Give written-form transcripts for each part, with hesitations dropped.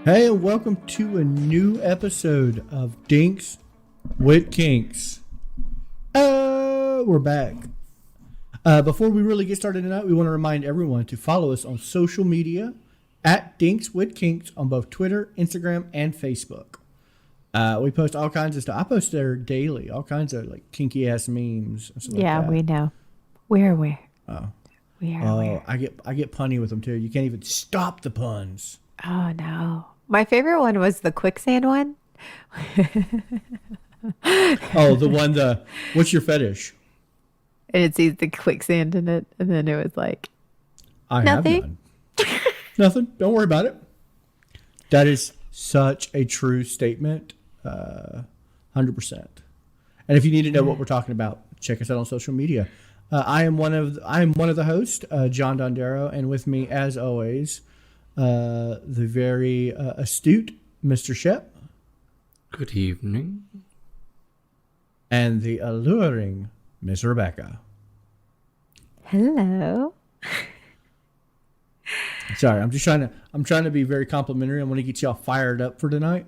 Hey, and welcome to a new episode of Dinks with Kinks. We're back. Before we really get started tonight, we want to remind everyone to follow us on social media at Dinks with Kinks on both Twitter, Instagram, and Facebook. We post all kinds of stuff. I post there daily, all kinds of like kinky ass memes and stuff like that. We know. We're aware. Oh. We are aware. I get punny with them too. You can't even stop the puns. Oh no. My favorite one was the quicksand one. Oh, what's your fetish? And it sees the quicksand in it, and then it was like I nothing. have none. Nothing. Don't worry about it. That is such a true statement. 100%. And if you need to know what we're talking about, check us out on social media. I am one of the hosts, John Dondero, and with me, as always, the very astute Mr. Shep. Good evening. And the alluring Miss Rebecca. Hello. Sorry, I'm trying to be very complimentary. I want to get y'all fired up for tonight.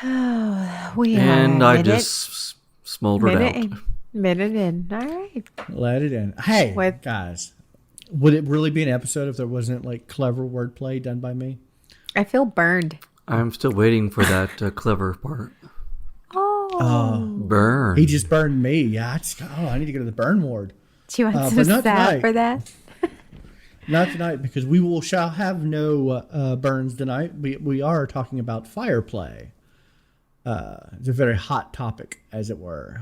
I just smoldered out. Minute in. All right. Let it in. Hey, guys. Would it really be an episode if there wasn't like clever wordplay done by me? I feel burned. I'm still waiting for that clever part. Burn. He just burned me. Yeah. I need to go to the burn ward. Do you want some sap for that? Not tonight, because shall have no burns tonight. We are talking about fire play. It's a very hot topic, as it were.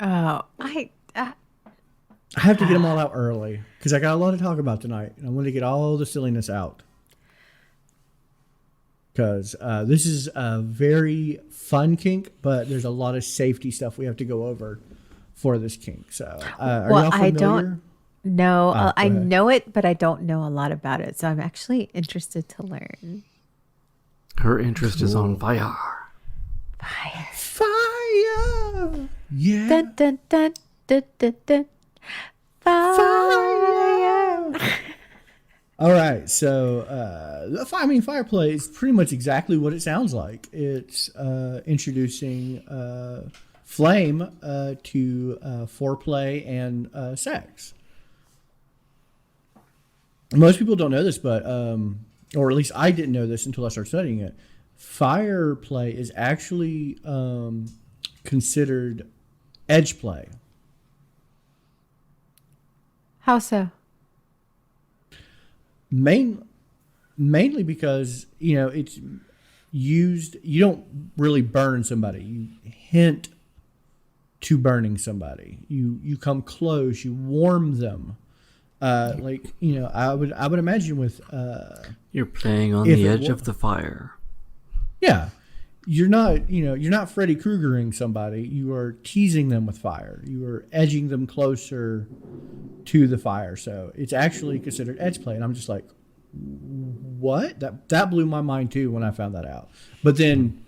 Oh, I have to get them all out early because I got a lot to talk about tonight, and I want to get all the silliness out. Because this is a very fun kink, but there's a lot of safety stuff we have to go over for this kink. So, are y'all familiar? I don't know. I know it, but I don't know a lot about it. So I'm actually interested to learn. Her interest is on fire. Fire! Yeah. Dun, dun, dun, dun, dun, dun. Fire! All right, so fire play is pretty much exactly what it sounds like. It's introducing flame to foreplay and sex. Most people don't know this, but or at least I didn't know this until I started studying it. Fire play is actually considered edge play. How so? Mainly because, it's used, you don't really burn somebody. You hint to burning somebody. You come close, you warm them. I would imagine with you're playing on the edge of the fire. Yeah. You're not Freddy Kruegering somebody. You are teasing them with fire. You are edging them closer to the fire. So it's actually considered edge play. And I'm just like, what? That blew my mind too when I found that out. But then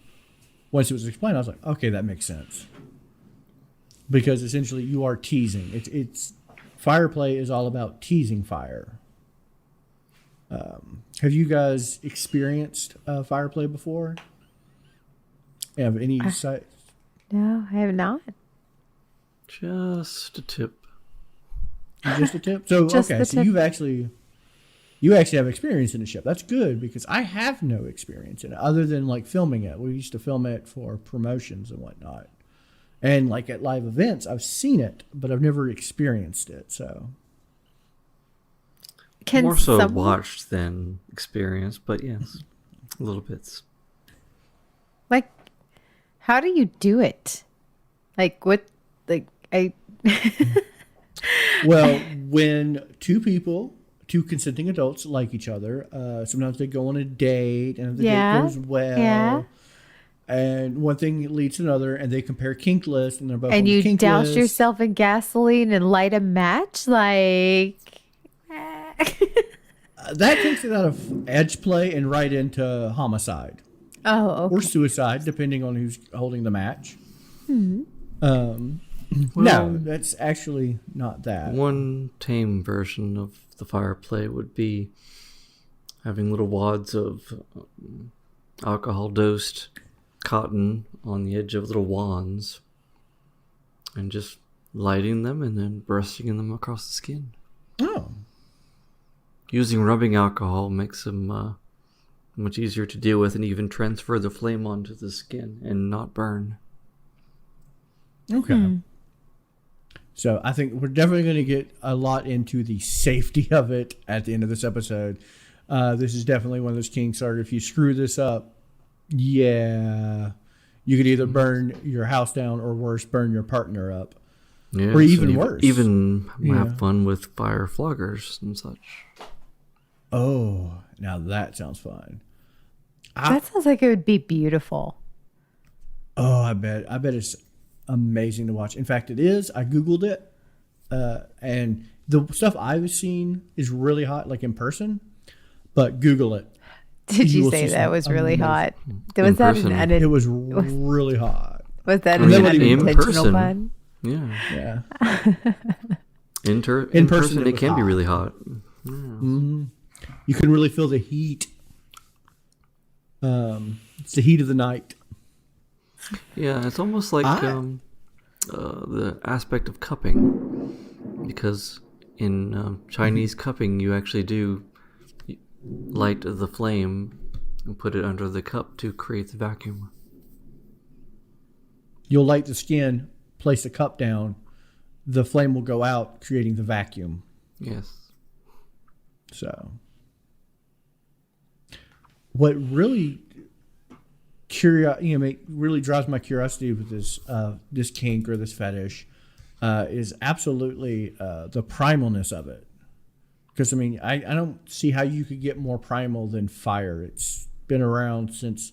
once it was explained, I was like, okay, that makes sense. Because essentially you are teasing. It's fire play is all about teasing fire. Have you guys experienced fire play before? Have any insight? No, I have not. Just a tip. Just a tip? So, okay, so you actually have experience in the ship. That's good because I have no experience in it other than like filming it. We used to film it for promotions and whatnot. And like at live events, I've seen it, but I've never experienced it. So more so watched than experienced, but yes, little bits. Like, how do you do it? Like, what? Like, Well, when two consenting adults like each other, sometimes they go on a date, and if the date goes well, and one thing leads to another, and they compare kink lists, and they're both and on the you kink douse list. yourself in gasoline and light a match, like. That takes it out of edge play and right into homicide. Oh, okay. Or suicide, depending on who's holding the match. Mm-hmm. No, that's actually not that. One tame version of the fire play would be having little wads of alcohol-dosed cotton on the edge of little wands and just lighting them and then brushing them across the skin. Oh. Using rubbing alcohol makes them much easier to deal with and even transfer the flame onto the skin and not burn. Okay. So I think we're definitely going to get a lot into the safety of it at the end of this episode. This is definitely one of those kinks where if you screw this up, yeah, you could either burn your house down or worse, burn your partner up. Yeah, or even worse. Even have fun with fire floggers and such. Oh, now that sounds fun. That sounds like it would be beautiful. Oh, I bet it's amazing to watch. In fact, it is. I Googled it, and the stuff I've seen is really hot, like in person. But Google it. Did you will say see that some was really amazing- hot? Was that person. an It was really hot. was that I an mean, in unintentional person. pun? Yeah. Yeah. In person, person, it it was can be hot. really hot. You can really feel the heat. It's the heat of the night. Yeah, it's almost like the aspect of cupping, because in Chinese cupping, you actually do light the flame and put it under the cup to create the vacuum. You'll light the skin, place the cup down, the flame will go out, creating the vacuum. Yes. So, what really really drives my curiosity with this kink or this fetish is absolutely the primalness of it. Because I mean, I don't see how you could get more primal than fire. It's been around since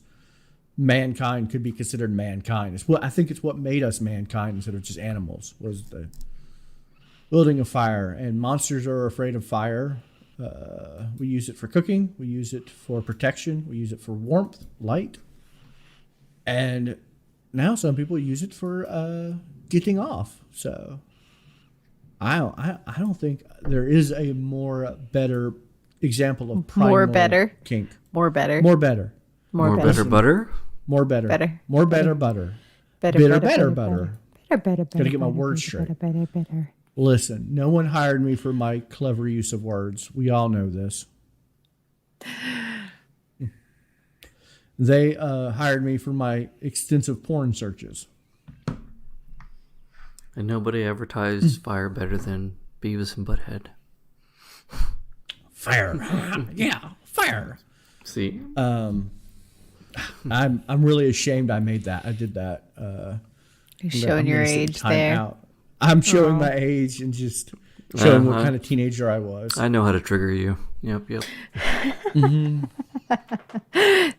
mankind could be considered mankind. I think it's what made us mankind instead of just animals, was the building of fire. And monsters are afraid of fire. We use it for cooking. We use it for protection. We use it for warmth, light. And now some people use it for getting off. So I don't think there is a better example of primal More better. kink. More better. More better. More better butter? More better. Better. More better butter. Better, Bitter, better, better better, butter. Better. Gotta get my words straight. Better. Listen, no one hired me for my clever use of words. We all know this. They hired me for my extensive porn searches. And nobody advertised fire better than Beavis and Butthead. Fire. Yeah, fire. See? I'm really ashamed I made that. I did that. You're showing your age there. Out. I'm showing my age and just showing what kind of teenager I was. I know how to trigger you. Yep.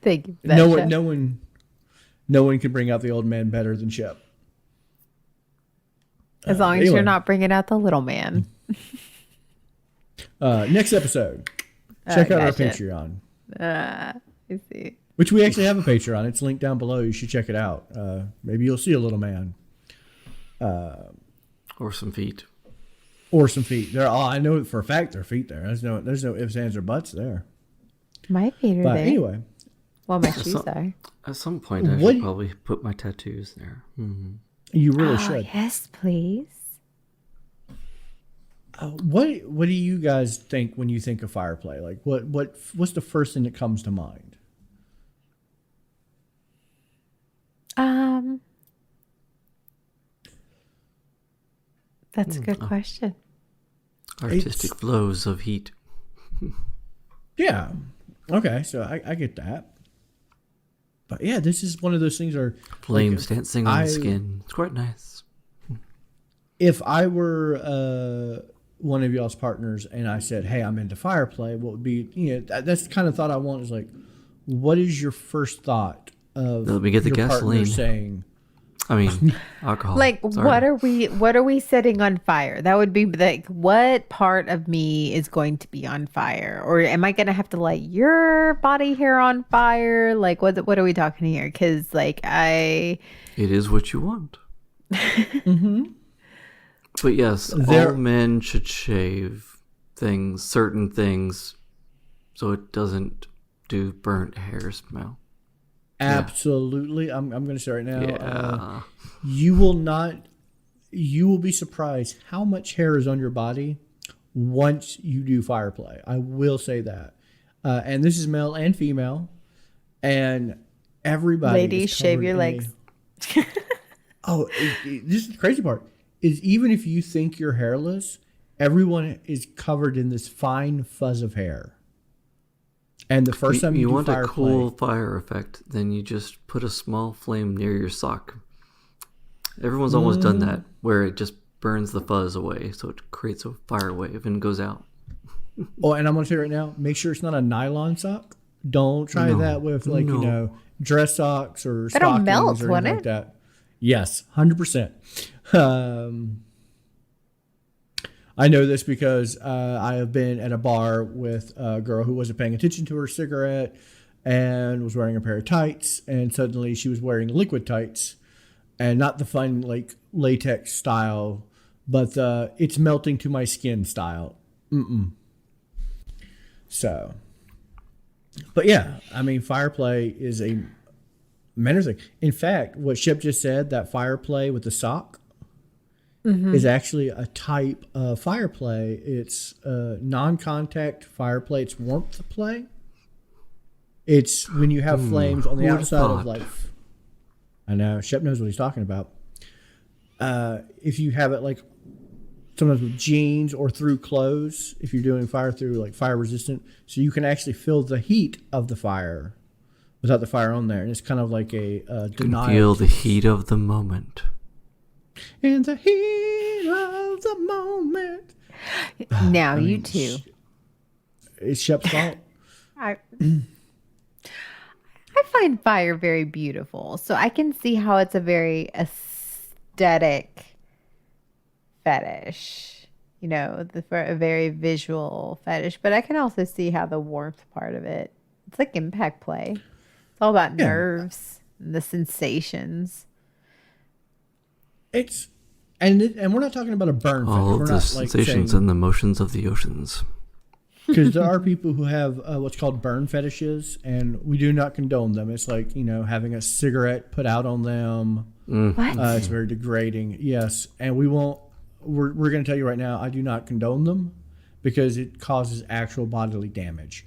Thank you. For that, Chip. No one can bring out the old man better than Chip. As long as anyway. you're not bringing out the little man. Next episode, check out our gotcha. Patreon, I see. which we actually have a Patreon. It's linked down below. You should check it out. Maybe you'll see a little man. Or some feet. Or some feet. I know for a fact there are feet there. There's no ifs, ands, or buts there. My feet are But there. anyway, Well, my shoes are. At some point, I What- should probably put my tattoos there. you really Oh, should. yes, please. What do you guys think when you think of fire play? Like what's the first thing that comes to mind? That's a good question. Artistic flows of heat. Yeah. Okay, so I get that. But yeah, this is one of those things where Flames dancing on I- the skin. It's quite nice. if I were one of y'all's partners and I said, "Hey, I'm into fire play," what would be that's the kind of thought I want is like, what is your first thought of Let me get the your partner gasoline. saying? I mean, alcohol. Like, Sorry. what are we setting on fire? That would be like, what part of me is going to be on fire? Or am I going to have to light your body hair on fire? Like, what are we talking here? Because, like, It is what you want. But yes, There- all men should shave certain things so it doesn't do burnt hair smell. Absolutely. I'm going to say right now, Yeah. you will be surprised how much hair is on your body once you do fire play. I will say that. And this is male and female. And everybody Ladies, is shave covered your in legs. this is the crazy part, is even if you think you're hairless, everyone is covered in this fine fuzz of hair. And the first time you do want fire a cool play, fire effect, then you just put a small flame near your sock. Everyone's almost done that, where it just burns the fuzz away, so it creates a fire wave and goes out. oh, and I'm going to say right now, make sure it's not a nylon sock. Don't try that with dress socks or That'll stockings melt, or won't anything like it? that. Yes, 100%. I know this because I have been at a bar with a girl who wasn't paying attention to her cigarette and was wearing a pair of tights, and suddenly she was wearing liquid tights, and not the fun like latex style, but the it's melting to my skin style. So, but yeah, I mean, fire play is a manner thing. In fact, what Shep just said, that fire play with the sock, is actually a type of fire play. It's non-contact fire play. It's warmth play. It's when you have flames on the who would've outside of thought? like. I know Shep knows what he's talking about. If you have it like sometimes with jeans or through clothes, if you're doing fire through like fire resistant, so you can actually feel the heat of the fire without the fire on there, and it's kind of like a You can denial. feel the heat of the moment. In the heat of the moment. Now you too. It's Shep's fault. I find fire very beautiful, so I can see how it's a very aesthetic fetish. You know, for a very visual fetish. But I can also see how the warmth part of it. It's like impact play. It's all about Yeah. nerves and the sensations. It's and we're not talking about a burn fetish. All We're the not sensations and the motions of the oceans. because there are people who have what's called burn fetishes, and we do not condone them. It's like having a cigarette put out on them. What? It's very degrading. Yes, and we won't. We're going to tell you right now. I do not condone them because it causes actual bodily damage.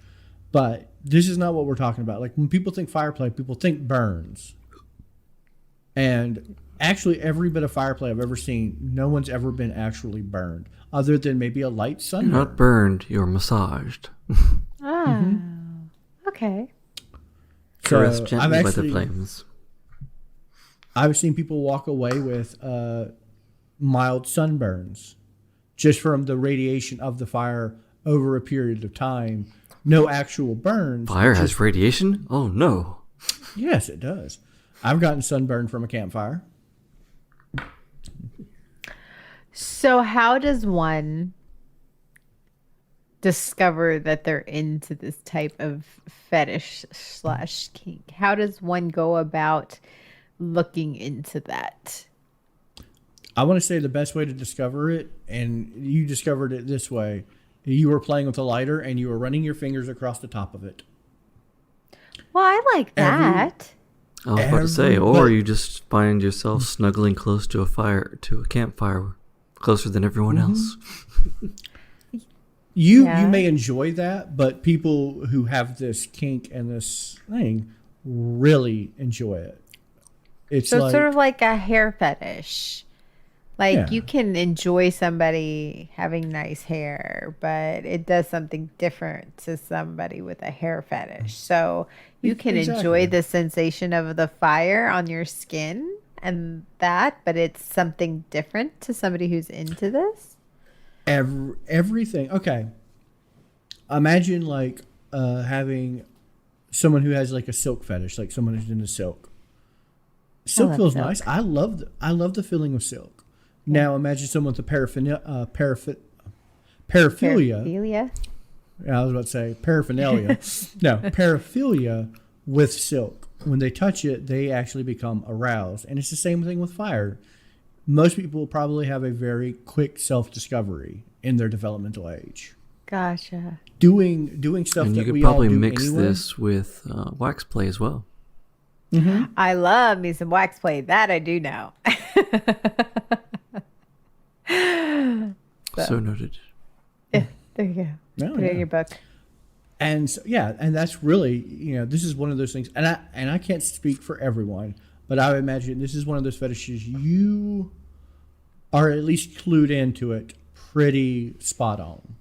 But this is not what we're talking about. Like when people think fire play, people think burns. And actually, every bit of fire play I've ever seen, no one's ever been actually burned, other than maybe a light You're sunburn. not burned, you're massaged. Oh, okay. Caressed So, gently by the flames. I've seen people walk away with mild sunburns just from the radiation of the fire over a period of time. No actual burns. Fire just- has radiation? Oh no. Yes, it does. I've gotten sunburned from a campfire. So how does one discover that they're into this type of fetish / kink? How does one go about looking into that? I want to say the best way to discover it, and you discovered it this way. You were playing with a lighter and you were running your fingers across the top of it. Well, I like that. I was about to say, or Everybody- you just find yourself snuggling close to a campfire, closer than everyone else. You Yeah. may enjoy that, but people who have this kink and this thing really enjoy it. It's So like it's sort of like a hair fetish. Like Yeah. you can enjoy somebody having nice hair, but it does something different to somebody with a hair fetish. So you can Exactly. enjoy the sensation of the fire on your skin and that, but it's something different to somebody who's into this. everything. Okay, imagine like having someone who has like a silk fetish, like someone who's into silk. Silk love feels silk. nice. I love the feeling of silk. Now imagine someone with a paraphilia. Paraphilia. Yeah, I was about to say paraphernalia. No, paraphilia with silk. When they touch it, they actually become aroused. And it's the same thing with fire. Most people probably have a very quick self-discovery in their developmental age. Gotcha. doing stuff And you that could we all probably do mix anyway. this with wax play as well. I love me some wax play. That I do know. So noted. Yeah, there you go. No, Put it in yeah. your book. And so, yeah, and that's really, this is one of those things, and I can't speak for everyone, but I would imagine this is one of those fetishes you are at least clued into it pretty spot on,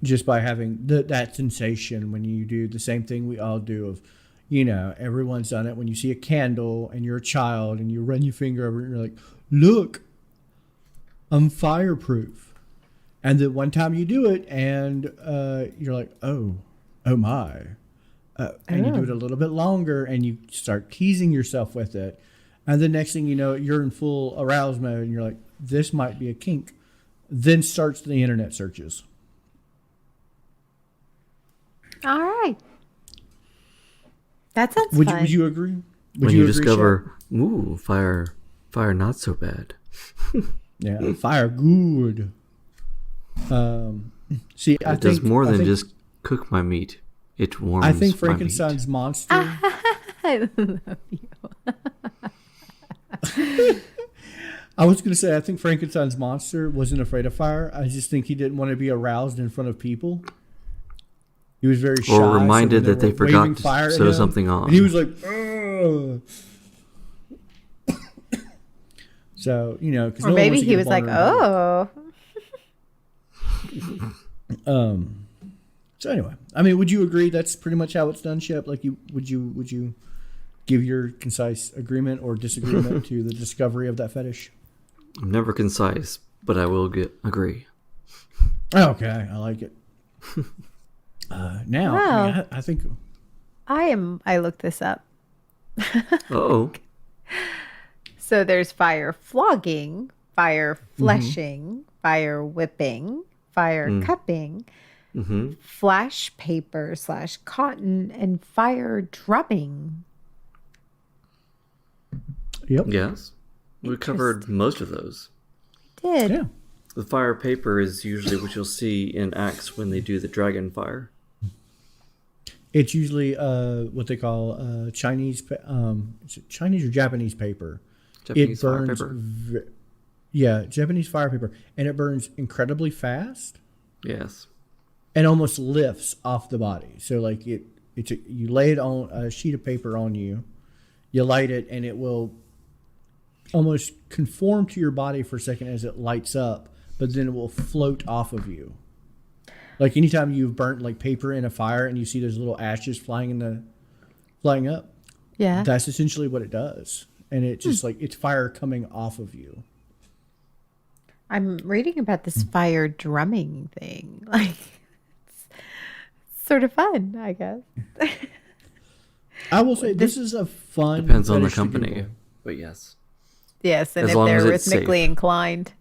just by having that sensation when you do the same thing we all do of, everyone's done it when you see a candle and you're a child and you run your finger over it and you're like, look, I'm fireproof. And then one time you do it, and you're like, oh my. And you do it a little bit longer, and you start teasing yourself with it. And the next thing you know, you're in full aroused mode, and you're like, this might be a kink. Then starts the internet searches. All right. That sounds Would fun. you agree? When you agree, discover, ooh, fire not so bad. Shep? Yeah, fire good. See, I It does think, more I than think, just cook my meat. It warms I think my meat. Frankenstein's monster. I love you. I was going to say, I think Frankenstein's monster wasn't afraid of fire. I just think he didn't want to be aroused in front of people. He was very shy. Or so when reminded that they were forgot waving to fire at sew him, something on. And he was like, ugh. So, because Or maybe he was like, oh. So anyway, I mean, would you agree that's pretty much how it's done, Shep? Like, would you give your concise agreement or disagreement to the discovery of that fetish? I'm never concise, but I will agree. Okay, I like it. Now, I mean, I think I looked this up. Oh, So there's fire flogging, fire fleshing, fire whipping, fire cupping, flash paper / cotton, and fire drumming. yep. yes. We covered most of those. Did. Yeah. The fire paper is usually what you'll see in acts when they do the dragon fire. It's usually what they call Chinese, is it Chinese or Japanese paper. Japanese It fire burns, paper. Japanese fire paper, and it burns incredibly fast Yes. and almost lifts off the body. So like you lay it on a sheet of paper on you, you light it, and it will almost conform to your body for a second as it lights up, but then it will float off of you. Like anytime you've burnt like paper in a fire and you see those little ashes flying up, Yeah. that's essentially what it does. And it just like it's fire coming off of you. I'm reading about this fire drumming thing. Like, it's sort of fun, I guess. I will say this is a fun. Depends on the fetish to company, Google. but yes. Yes, and As if long they're as it's rhythmically safe. inclined.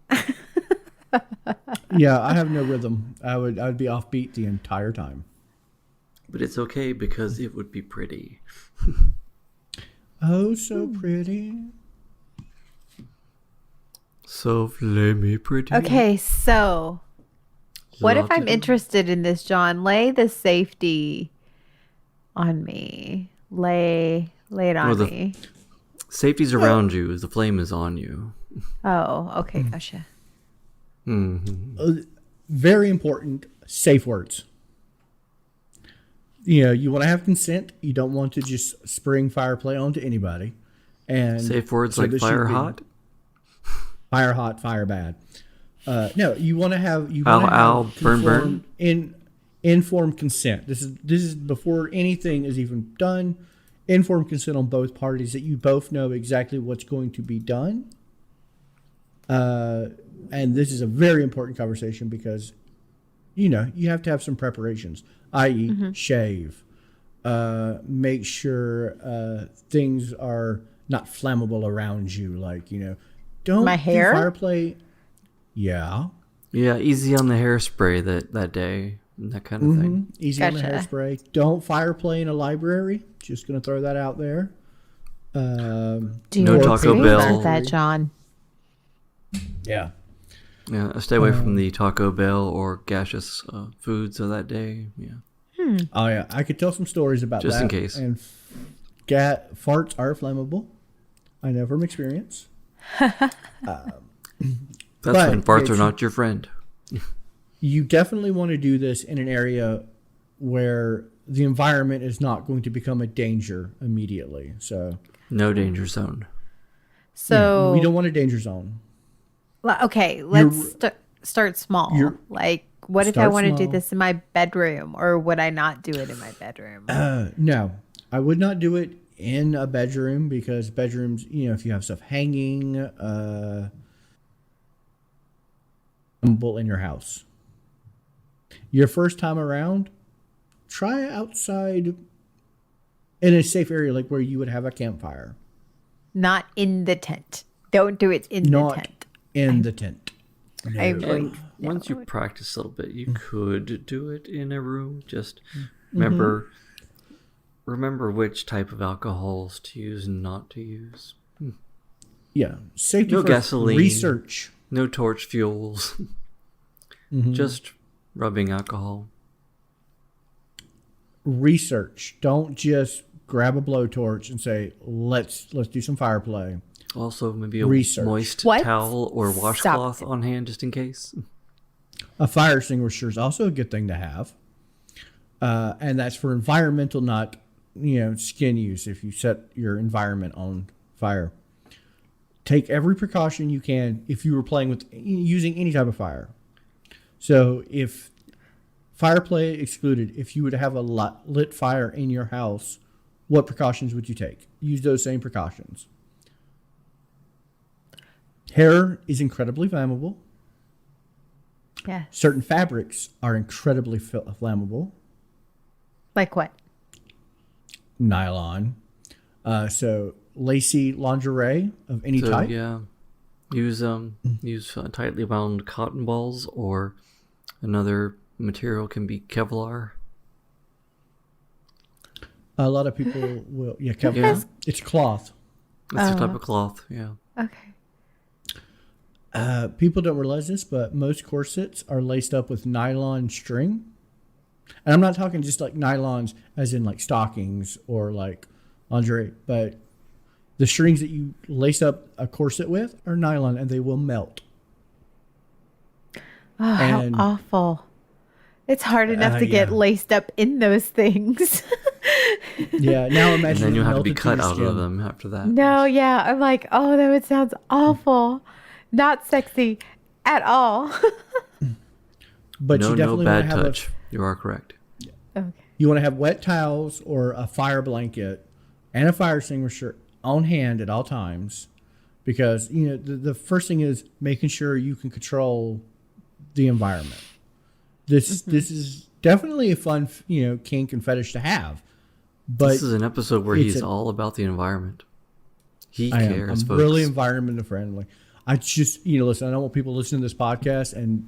Yeah, I have no rhythm. I would be offbeat the entire time. But it's okay because it would be pretty. Oh, so pretty. So flame pretty. Okay, so what if Love to I'm do. interested in this, John? Lay the safety on me. Lay it on the- me. Safety's around you. The flame is on you. Oh, okay, gotcha. Very important. Safe words. You want to have consent. You don't want to just spring fire play onto anybody. And Safe words so like this should fire be hot. fire hot, fire bad. No, you want to have Ow, burn, burn. Informed consent. This is before anything is even done. Informed consent on both parties that you both know exactly what's going to be done. And this is a very important conversation because, you have to have some preparations, i.e., shave. Make sure things are not flammable around you. Like, don't My hair? do fire play. Yeah. Yeah, easy on the hairspray that day. That kind of thing. Easy on the Gotcha. hairspray. Don't fire play in a library. Just going to throw that out there. Do No you Taco agree Bell. with that, John? Yeah. Yeah, stay away from the Taco Bell or gaseous foods of that day. Yeah, Oh yeah, I could tell some stories about Just that. in case. And farts are flammable. I know from experience. that's But when farts are it's- not your friend. You definitely want to do this in an area where the environment is not going to become a danger immediately. So No danger zone. So we don't want a danger zone. okay, let's start small. you're- Like, what if I Start want to do small. this in my bedroom, or would I not do it in my bedroom? No, I would not do it in a bedroom because bedrooms, if you have stuff hanging, in your house. Your first time around, try outside in a safe area, like where you would have a campfire, Not in the tent. Don't do it in the not tent. in the tent. I No. would. And once you practice a little bit, you could do it in a room. Just Mm-hmm. remember which type of alcohols to use and not to use. Yeah, safety No first. gasoline. Research. No torch fuels. Just rubbing alcohol. Research. Don't just grab a blowtorch and say, let's do some fire play. Also, maybe a Research. moist What? towel or Stop washcloth it. on hand just in case. A fire extinguisher is also a good thing to have. And that's for environmental, not, skin use if you set your environment on fire. Take every precaution you can if you were playing with using any type of fire. So if fire play excluded, if you would have a lit fire in your house, what precautions would you take? Use those same precautions. Hair is incredibly flammable. Yes. Certain fabrics are incredibly flammable. Like what? Nylon. So lacy lingerie of any So type. yeah, use tightly wound cotton balls, or another material can be Kevlar. A lot of people will. Yeah, Kevlar. Yeah. It's cloth. It's a type of cloth. Yeah. Okay. People don't realize this, but most corsets are laced up with nylon string. And I'm not talking just like nylons as in like stockings or like lingerie, but the strings that you lace up a corset with are nylon and they will melt. Oh, And- how awful. It's hard enough to get yeah. laced up in those things. Yeah, now And imagine then it you have to be melted cut your out skin. of them after that. No, yeah. I'm like, oh, that would sound awful. Not sexy at all. But No, you no definitely want bad to have touch. You are correct. Okay. you want to have wet towels or a fire blanket and a fire extinguisher on hand at all times, because the first thing is making sure you can control the environment. This is definitely a fun kink and fetish to have, but This is an episode where it's he's a- all about the environment. He I am. cares, I'm folks. really environment friendly. I just, listen, I don't want people listening to this podcast and,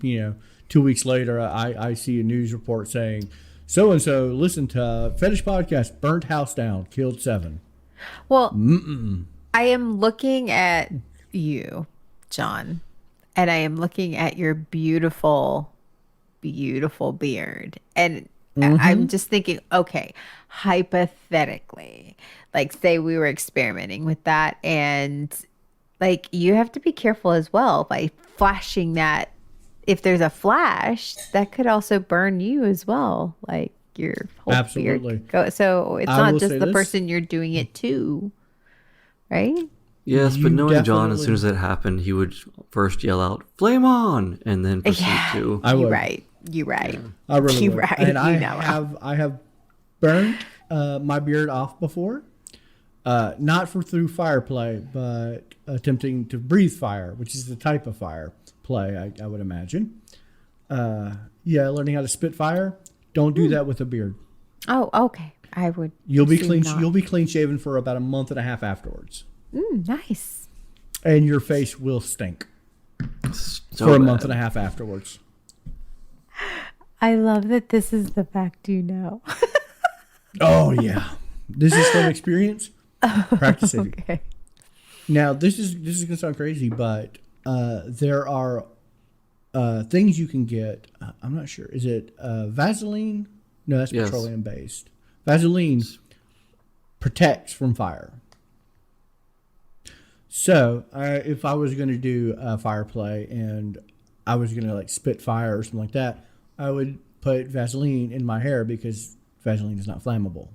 2 weeks later I see a news report saying so-and-so listened to Fetish Podcast, burnt house down, killed 7. Well, I am looking at you, John, and I am looking at your beautiful, beautiful beard. And I'm just thinking, okay, hypothetically, like say we were experimenting with that, and like you have to be careful as well by flashing that. If there's a flash, that could also burn you as well. Like your whole Absolutely. beard. So it's I not will just say the this. person you're doing it to, right? Yes, You but knowing John, as definitely- soon as it happened, he would first yell out, "Flame on!" and then proceed Yeah. to. I You're would. right. You're right. I really You're would. right. And I You know how. have burned my beard off before, not through fire play, but attempting to breathe fire, which is the type of fire play I would imagine. Learning how to spit fire. Don't do that with a beard. Oh, okay. I would. You'll be assume clean. not. You'll be clean shaven for about a month and a half afterwards, Nice. and your face will stink So for a bad. month and a half afterwards. I love that this is the fact you know. Oh yeah, this is from experience. Practice it. Okay. Now this is gonna sound crazy, but there are things you can get. I'm not sure. Is it Vaseline? No, that's Yes. petroleum based. Vaseline protects from fire. So if I was going to do fire play and I was going to like spit fire or something like that, I would put Vaseline in my hair because Vaseline is not flammable.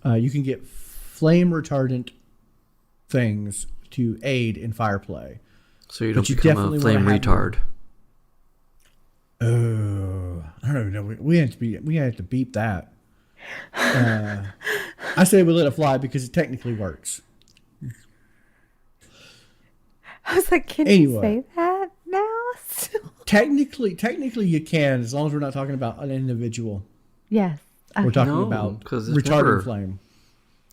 You can get flame retardant things to aid in fire play. So you But don't you become definitely a flame wanna have retard. Oh, I don't know. We have to beep that. I say we let it fly because it technically works. I was like, can you Anyway. say that now? Technically you can, as long as we're not talking about an individual. Yes. We're talking No, about 'cause it's retarding never- flame.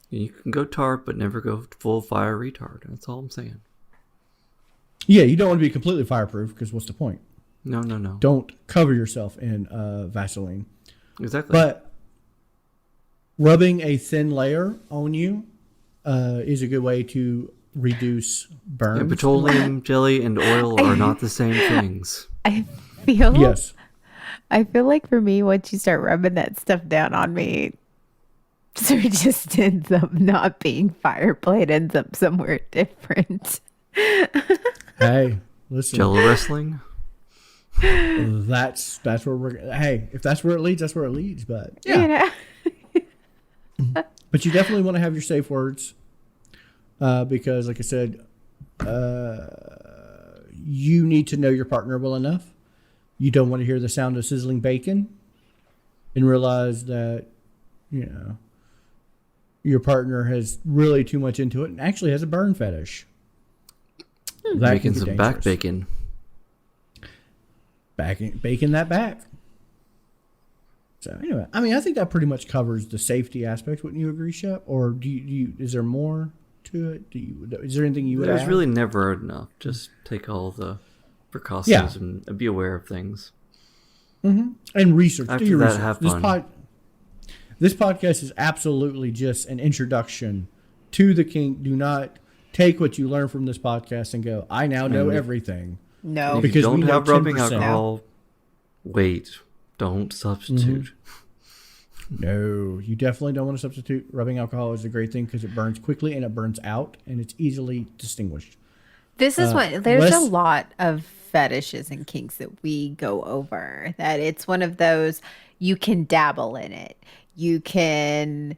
You can go tart, but never go full fire retard. That's all I'm saying. Yeah, you don't want to be completely fireproof because what's the point? No. Don't cover yourself in Vaseline. Exactly. But rubbing a thin layer on you is a good way to reduce burns. And petroleum jelly and oil are not the same things. I feel Yes. I feel like for me, once you start rubbing that stuff down on me, so it just ends up not being fire play. It ends up somewhere different. Hey, listen. Jello wrestling? That's where we're. Hey, if that's where it leads, that's where it leads. But yeah, You know? but you definitely want to have your safe words, because, like I said, you need to know your partner well enough. You don't want to hear the sound of sizzling bacon, and realize that your partner has really too much into it and actually has a burn fetish. That can Making be some back dangerous. bacon. Baking that back. So anyway, I mean, I think that pretty much covers the safety aspect. Wouldn't you agree, Shep? Or do you? Is there more to it? Is there anything you would There's add? really never enough. Just take all the precautions Yeah. and be aware of things. And research. After Do your that, research. have fun. This podcast is absolutely just an introduction to the kink. Do not take what you learn from this podcast and go, I now know everything. No. If Because you don't we know have rubbing 10%. alcohol, wait. Don't substitute. No, you definitely don't want to substitute. Rubbing alcohol is a great thing because it burns quickly and it burns out and it's easily distinguished. This is what there's Wes- a lot of fetishes and kinks that we go over. That it's one of those you can dabble in it. You can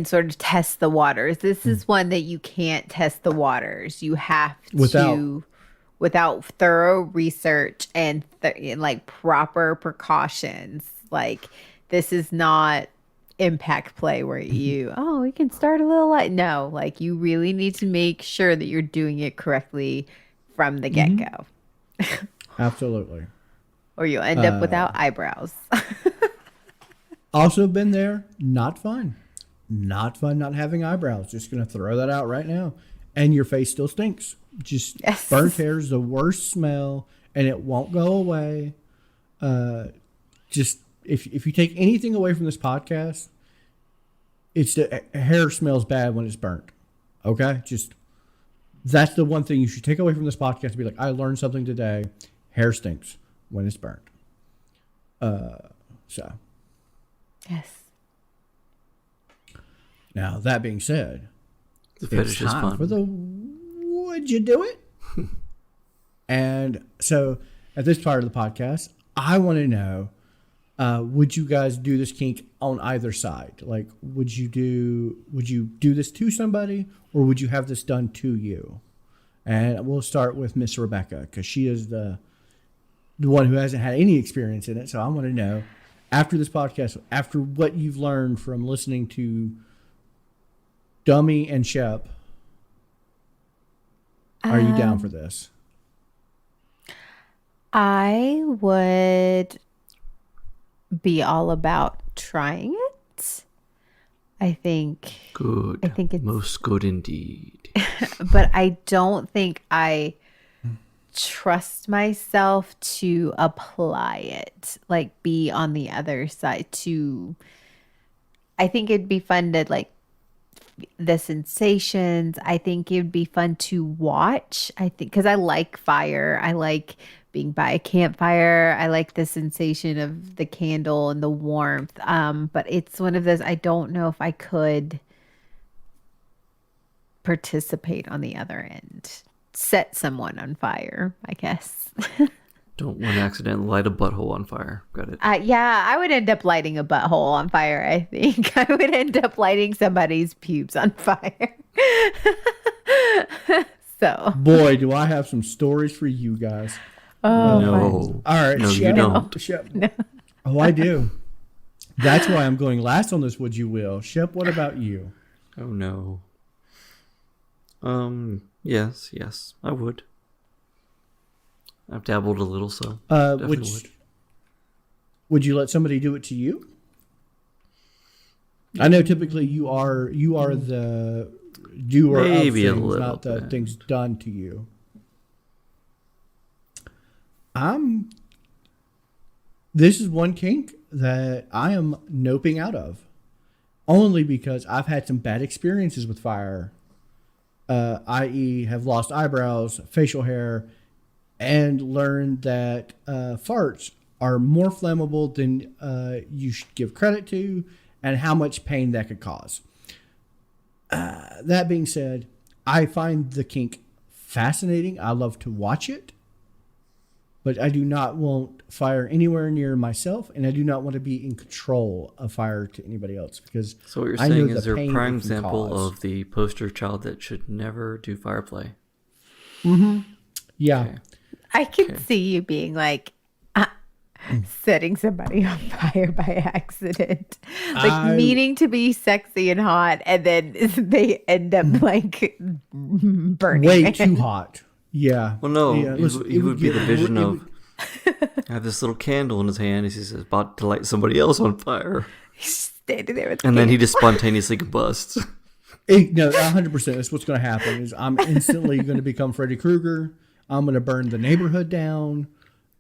sort of test the waters. This is one that you can't test the waters. You have to without thorough research and like proper precautions. Like this is not impact play where we can start a little light. No, like you really need to make sure that you're doing it correctly from the get-go. Absolutely. Or you'll end up without eyebrows. Also been there. Not fun. Not fun not having eyebrows. Just going to throw that out right now. And your face still stinks. Just Yes. burnt hair is the worst smell and it won't go away. Just if you take anything away from this podcast, it's the hair smells bad when it's burnt. Okay? Just that's the one thing you should take away from this podcast to be like, I learned something today. Hair stinks when it's burnt. So Yes. now that being said, The it's fetish is time fun. for the would you do it? And so at this part of the podcast, I want to know, would you guys do this kink on either side? Like, would you do this to somebody or would you have this done to you? And we'll start with Miss Rebecca because she is the one who hasn't had any experience in it. So I want to know, after this podcast, after what you've learned from listening to Dummy and Shep, are you down for this? I would be all about trying it. I think Good. I think it's- most good indeed. but I don't think I trust myself to apply it, like be on the other side I think it'd be fun to like the sensations. I think it'd be fun to watch. I think because I like fire. I like being by a campfire. I like the sensation of the candle and the warmth. But it's one of those, I don't know if I could participate on the other end. Set someone on fire, I guess. Don't want to accidentally light a butthole on fire. Got it. Yeah, I would end up lighting a butthole on fire, I think. I would end up lighting somebody's pubes on fire. So. Boy, do I have some stories for you guys. Oh, No. All right. No, you Shep. don't. Shep. Oh, I do. That's why I'm going last on this, would you will. Shep, what about you? Oh no. Yes, I would. I've dabbled a little, so definitely would. Would you let somebody do it to you? I know typically you are the doer Maybe a of things, little not the bit. things done to you. This is one kink that I am noping out of, only because I've had some bad experiences with fire, i.e., have lost eyebrows, facial hair, and learned that farts are more flammable than you should give credit to, and how much pain that could cause. That being said, I find the kink fascinating. I love to watch it, but I do not want fire anywhere near myself, and I do not want to be in control of fire to anybody else, because So what you're I know saying the is you're a pain prime it can example cause. of the poster child that should never do fire play. Yeah. Okay. I can see you being like setting somebody on fire by accident, like meaning to be sexy and hot, and then they end up like burning. Way too hot. Yeah. Well, no, Yeah, listen, he it would be the get- vision it of have this little candle in his hand as he's about to light somebody else on fire, He's standing there with and then he candle. just spontaneously combusts. No, 100%. That's what's going to happen. Is I'm instantly going to become Freddy Krueger. I'm going to burn the neighborhood down.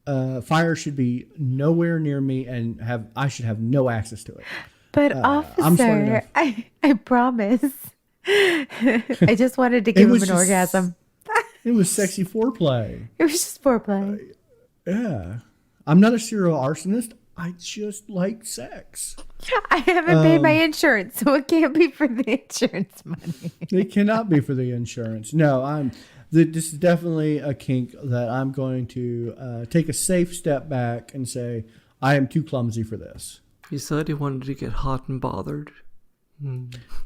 Fire should be nowhere near me, and I should have no access to it. But I'm smart officer, enough. I promise. I just wanted to give him was an just- orgasm. It was sexy foreplay. It was just foreplay. Yeah. I'm not a serial arsonist. I just like sex. I haven't paid my insurance, so it can't be for the insurance money. It cannot be for the insurance. No, this is definitely a kink that I'm going to take a safe step back and say, I am too clumsy for this. He said he wanted to get hot and bothered.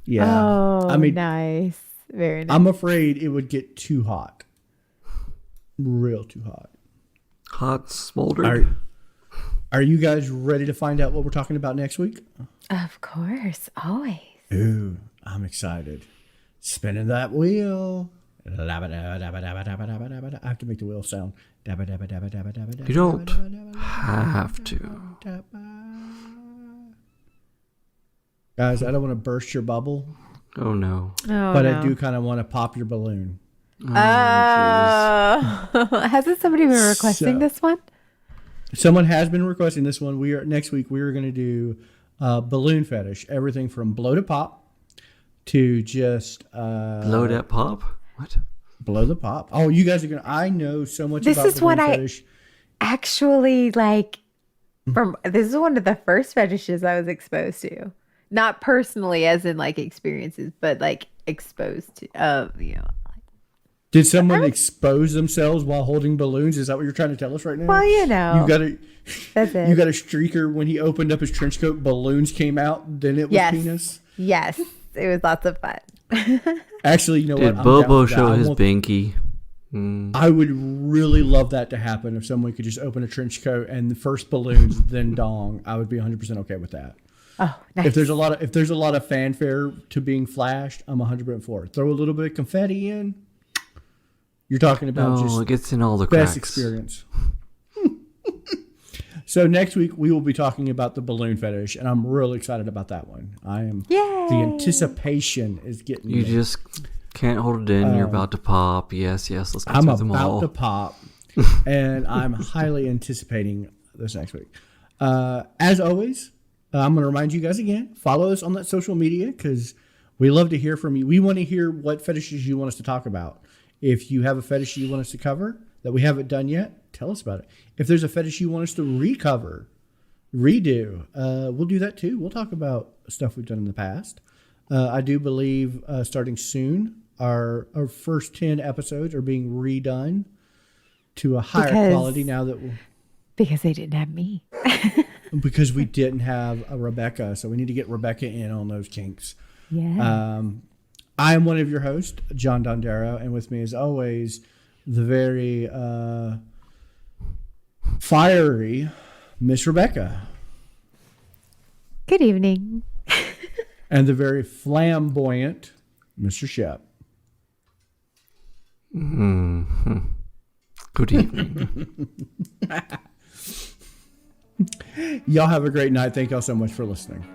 Yeah. Oh, I mean, nice. Very nice. I'm afraid it would get too hot. Real too hot. Hot, smoldered. Are you guys ready to find out what we're talking about next week? Of course, always. Ooh, I'm excited. Spinning that wheel. I have to make the wheel sound. You don't have to. Guys, I don't want to burst your bubble, Oh no. Oh, but no. I do kind of want to pop your balloon. Oh, hasn't somebody been requesting So- this one? Someone has been requesting this one. Next week we are going to do balloon fetish, everything from blow to pop to just Blow that pop? What? blow the pop. Oh, you guys are going to, I know so much This about is balloon what I- fetish. Actually, like, this is one of the first fetishes I was exposed to. Not personally, as in like experiences, but like exposed to. Did someone expose themselves while holding balloons? Is that what you're trying to tell us right now? Well, you know, You got a that's it. you got a streaker when he opened up his trench coat, balloons came out, then it was Yes. penis. Yes, it was lots of fun. Actually, you know Did what? I'm down Bobo with that. show I his want- binky? I would really love that to happen if someone could just open a trench coat and the first balloons, then dong. I would be 100% okay with that. Oh, nice. If there's a lot of fanfare to being flashed, I'm 100% for it. Throw a little bit of confetti in. You're talking about Oh, just it gets in all the cracks. best experience. So next week we will be talking about the balloon fetish, and I'm really excited about that one. I am. Yay. The anticipation is getting You me. just can't hold it in. You're about to pop. Yes, let's go I'm through them about all. to pop, and I'm highly anticipating this next week. As always, I'm going to remind you guys again, follow us on that social media because we love to hear from you. We want to hear what fetishes you want us to talk about. If you have a fetish you want us to cover, that we haven't done yet, tell us about it. If there's a fetish you want us to redo, we'll do that too. We'll talk about stuff we've done in the past. I do believe starting soon, our first 10 episodes are being redone to a higher quality now that because they didn't have me. because we didn't have a Rebecca, so we need to get Rebecca in on those kinks. Yeah. I am one of your hosts, John Dondero, and with me, as always, the very fiery Miss Rebecca. Good evening. And the very flamboyant Mr. Shep. Mm-hmm. Good evening. Y'all have a great night. Thank y'all so much for listening.